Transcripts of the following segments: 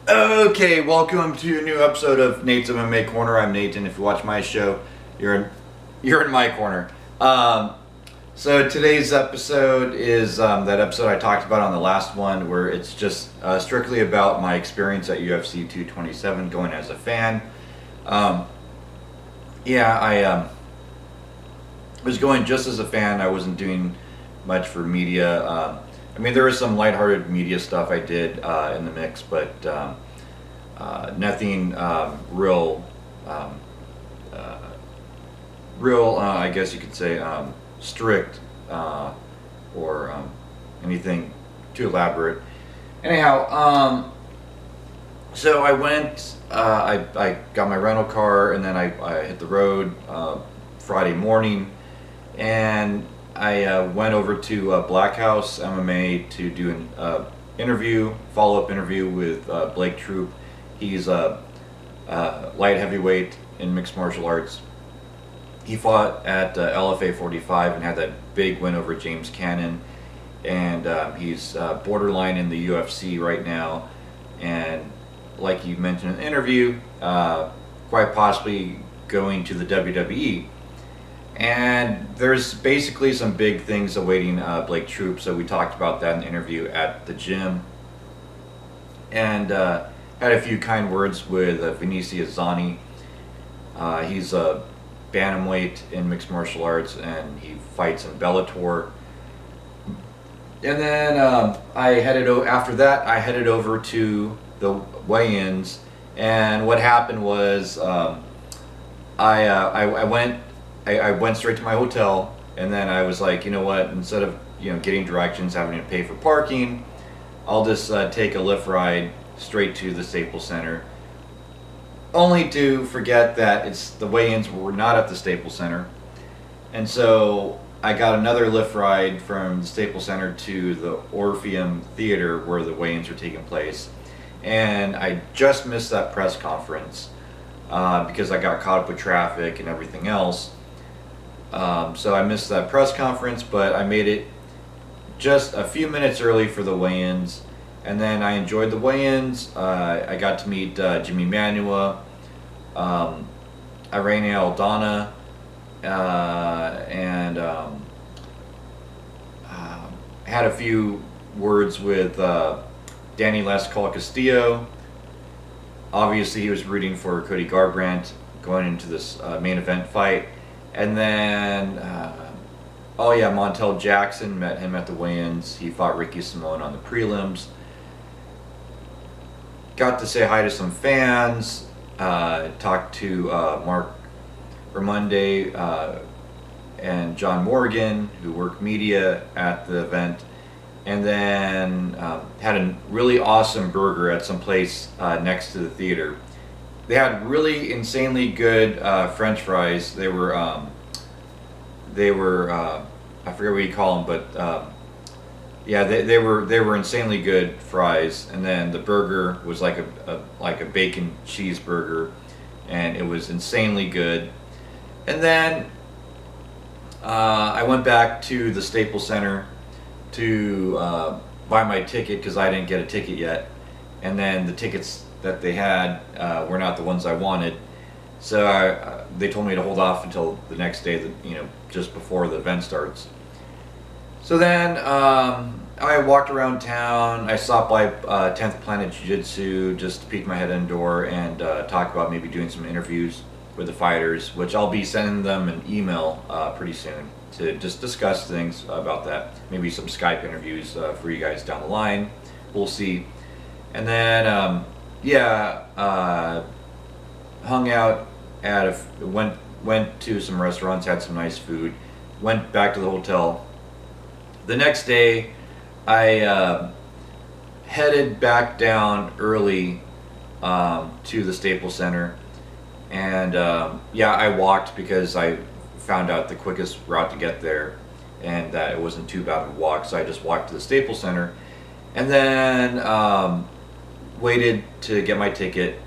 Okay, welcome to a new episode of Nate's MMA Corner. I'm Nate, and if you watch my show, you're in my corner. So today's episode is that episode I talked about on the last one, where it's just strictly about my experience at UFC 227, going as a fan. I was going just as a fan. I wasn't doing much for media. There was some lighthearted media stuff I did in the mix, but nothing real, I guess you could say, strict or anything too elaborate. Anyhow, so I went, I got my rental car, and then I hit the road Friday morning, and I went over to Black House MMA to do an follow-up interview with Blake Troop. He's a light heavyweight in mixed martial arts. He fought at LFA 45 and had that big win over James Cannon, and he's borderline in the UFC right now, and like you mentioned in the interview, quite possibly going to the WWE. And there's basically some big things awaiting Blake Troop, so we talked about that in the interview at the gym, and had a few kind words with Vinicius Zani. He's a bantamweight in mixed martial arts, and he fights in Bellator. And then after that I headed over to the weigh-ins, and what happened was I went straight to my hotel, and then I was like, you know what, instead of getting directions, having to pay for parking, I'll just take a Lyft ride straight to the Staples Center, only to forget that the weigh-ins were not at the Staples Center. And so I got another Lyft ride from the Staples Center to the Orpheum Theater where the weigh-ins were taking place, and I just missed that press conference because I got caught up with traffic and everything else. So I missed that press conference, but I made it just a few minutes early for the weigh-ins, and then I enjoyed the weigh-ins. I got to meet Jimmy Manuwa, Irene Aldana, and had a few words with Danny Lascaux Castillo. Obviously, he was rooting for Cody Garbrandt going into this main event fight. And then, Montel Jackson, met him at the weigh-ins. He fought Ricky Simon on the prelims. Got to say hi to some fans, talked to Mark Ramonde and John Morgan, who work media at the event, and then had a really awesome burger at some place next to the theater. They had really insanely good French fries. They were I forget what you call them, but they were insanely good fries. And then the burger was like a bacon cheeseburger, and it was insanely good. And then I went back to the Staples Center to buy my ticket because I didn't get a ticket yet, and then the tickets that they had were not the ones I wanted, so they told me to hold off until the next day, just before the event starts. So then I walked around town. I stopped by 10th Planet Jiu-Jitsu just to peek my head in the door and talk about maybe doing some interviews with the fighters, which I'll be sending them an email pretty soon to just discuss things about that. Maybe some Skype interviews for you guys down the line. We'll see. And then hung out went to some restaurants, had some nice food, went back to the hotel. The next day I headed back down early to the Staples Center, and I walked because I found out the quickest route to get there, and that it wasn't too bad of a walk, so I just walked to the Staples Center, and then waited to get my ticket,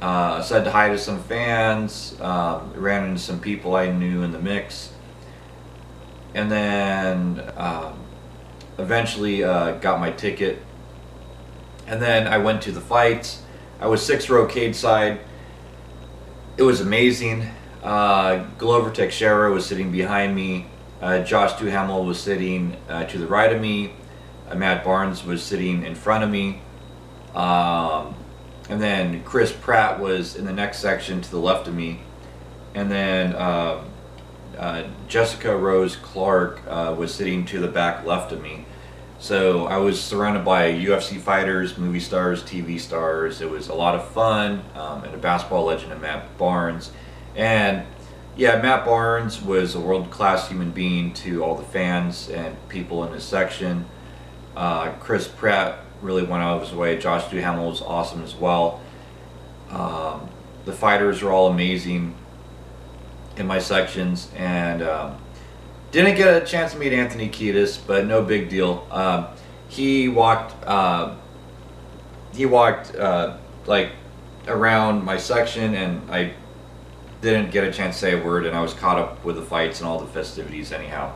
said hi to some fans, ran into some people I knew in the mix, and then eventually got my ticket. And then I went to the fights. I was 6th row cage side. It was amazing. Glover Teixeira was sitting behind me. Josh Duhamel was sitting to the right of me. Matt Barnes was sitting in front of me. And then Chris Pratt was in the next section to the left of me. And then Jessica Rose Clark was sitting to the back left of me. So I was surrounded by UFC fighters, movie stars, TV stars. It was a lot of fun, and a basketball legend of Matt Barnes. And yeah, Matt Barnes was a world-class human being to all the fans and people in his section. Chris Pratt really went out of his way. Josh Duhamel was awesome as well. The fighters are all amazing in my sections, and didn't get a chance to meet Anthony Kiedis, but no big deal. He walked like around my section, and I didn't get a chance to say a word, and I was caught up with the fights and all the festivities anyhow.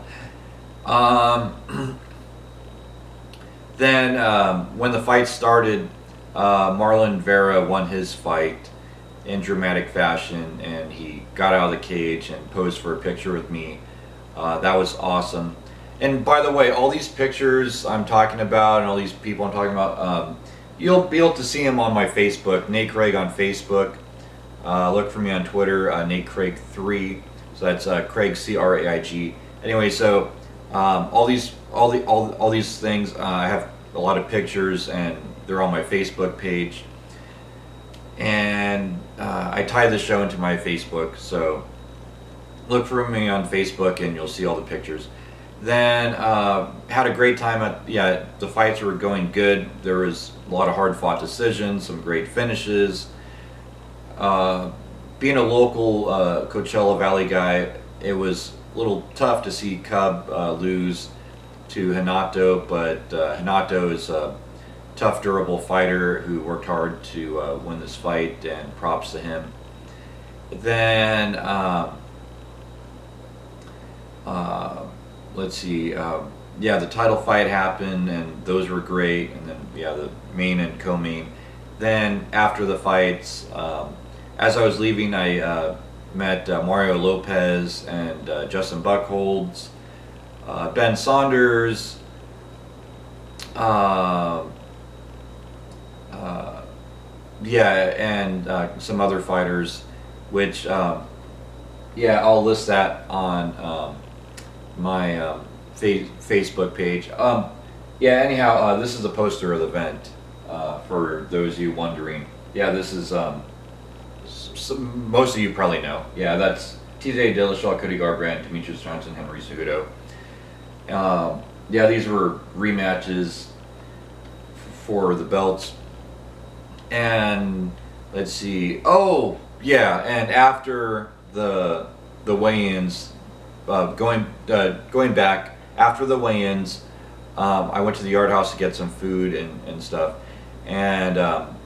Then when the fight started, Marlon Vera won his fight in dramatic fashion, and he got out of the cage and posed for a picture with me. That was awesome. And by the way, all these pictures I'm talking about and all these people I'm talking about, you'll be able to see them on my Facebook, Nate Craig on Facebook. Look for me on Twitter, Nate Craig 3. So that's Craig Craig. Anyway, so all these things, I have a lot of pictures, and they're on my Facebook page. And I tie the show into my Facebook, so look for me on Facebook and you'll see all the pictures. Then had a great time the fights were going good. There was a lot of hard fought decisions, some great finishes. Being a local Coachella Valley guy, it was a little tough to see Cub lose to Renato, but Renato is a tough, durable fighter who worked hard to win this fight, and props to him. Then let's see, the title fight happened, and those were great. And then the main and co-main. Then after the fights, as I was leaving, I met Mario Lopez and Justin Buchholz, Ben Saunders, and some other fighters, which I'll list that on my Facebook page. Anyhow, this is a poster of the event, for those of you wondering. This is most of you probably know. That's TJ Dillashaw, Cody Garbrandt, Demetrius Johnson, Henry Cejudo. These were rematches for the belts. And let's see. And after the weigh-ins, going back after the weigh-ins, I went to the Yard House to get some food and stuff. And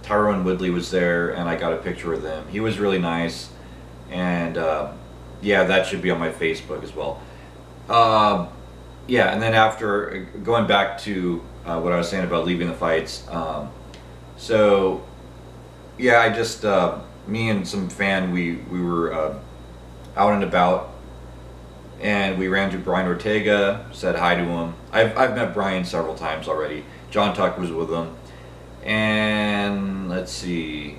Tyrone Woodley was there, and I got a picture with him. He was really nice, and that should be on my Facebook as well. And then after, going back to what I was saying about leaving the fights, I just me and some fan, we were out and about, and we ran to Brian Ortega, said hi to him. I've met Brian several times already. John Tuck was with him. And let's see,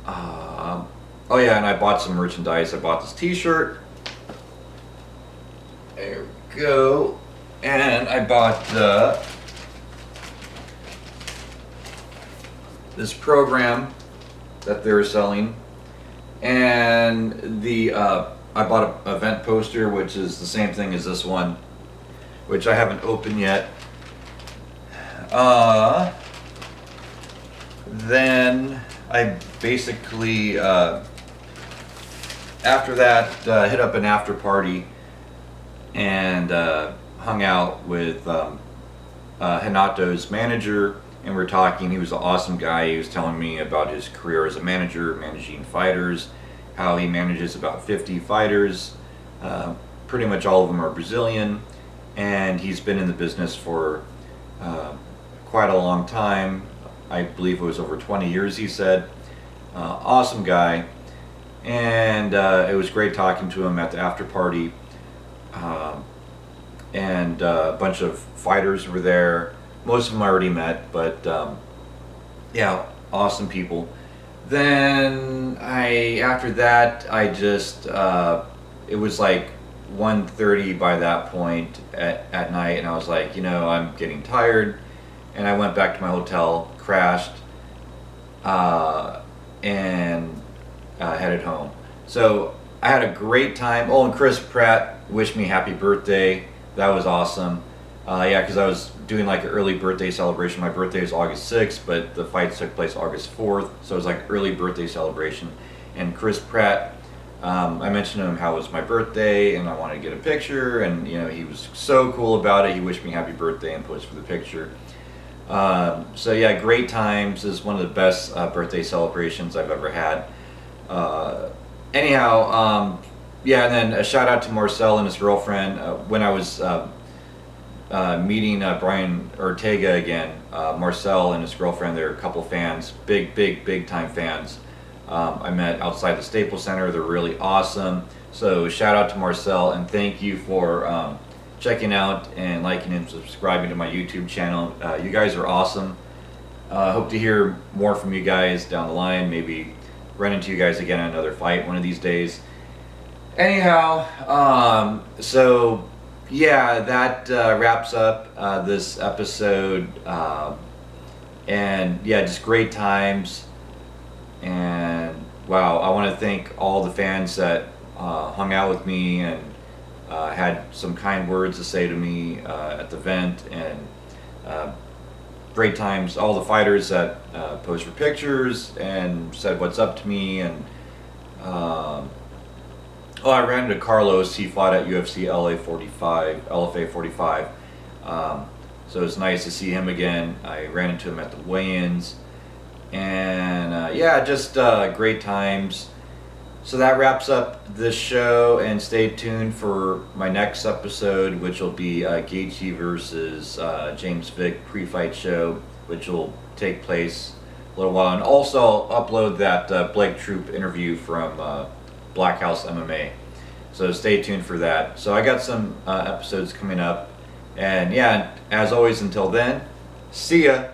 and I bought some merchandise. I bought this t-shirt. There we go. And I bought this program that they're selling, and I bought an event poster, which is the same thing as this one, which I haven't opened yet. Then I basically, after that, hit up an after party and hung out with Renato's manager, and we're talking. He was an awesome guy. He was telling me about his career as a manager, managing fighters, how he manages about 50 fighters. Pretty much all of them are Brazilian, and he's been in the business for quite a long time. I believe it was over 20 years, he said. Awesome guy. And it was great talking to him at the after party. And a bunch of fighters were there. Most of them I already met, but yeah, awesome people. Then after that, I just, it was like 1:30 by that point at night, and I was like, I'm getting tired. And I went back to my hotel, crashed, and headed home. So I had a great time. Oh, and Chris Pratt wished me happy birthday. That was awesome. Yeah, because I was doing like an early birthday celebration. My birthday is August 6th, but the fights took place August 4th. So it was like early birthday celebration. And Chris Pratt, I mentioned to him how it was my birthday and I wanted to get a picture. And, he was so cool about it. He wished me happy birthday and posed for the picture. So yeah, great times. This is one of the best birthday celebrations I've ever had. Anyhow, yeah, and then a shout out to Marcel and his girlfriend. When I was meeting Brian Ortega again, Marcel and his girlfriend, they're a couple fans, big time fans. I met outside the Staples Center. They're really awesome. So shout out to Marcel, and thank you for checking out and liking and subscribing to my YouTube channel. You guys are awesome. Hope to hear more from you guys down the line. Maybe run into you guys again at another fight one of these days. Anyhow, so yeah, that wraps up this episode. And yeah, just great times. And wow, I want to thank all the fans that hung out with me and had some kind words to say to me at the event, and great times. All the fighters that posed for pictures and said what's up to me, and I ran into Carlos. He fought at UFC LFA 45. So it's nice to see him again. I ran into him at the weigh-ins, and yeah, just great times. So that wraps up this show, and stay tuned for my next episode, which will be Gaethje versus James Vick pre-fight show, which will take place a little while. And also I'll upload that Blake Troop interview from Black House MMA. So stay tuned for that. So I got some episodes coming up. And yeah, as always, until then, see ya.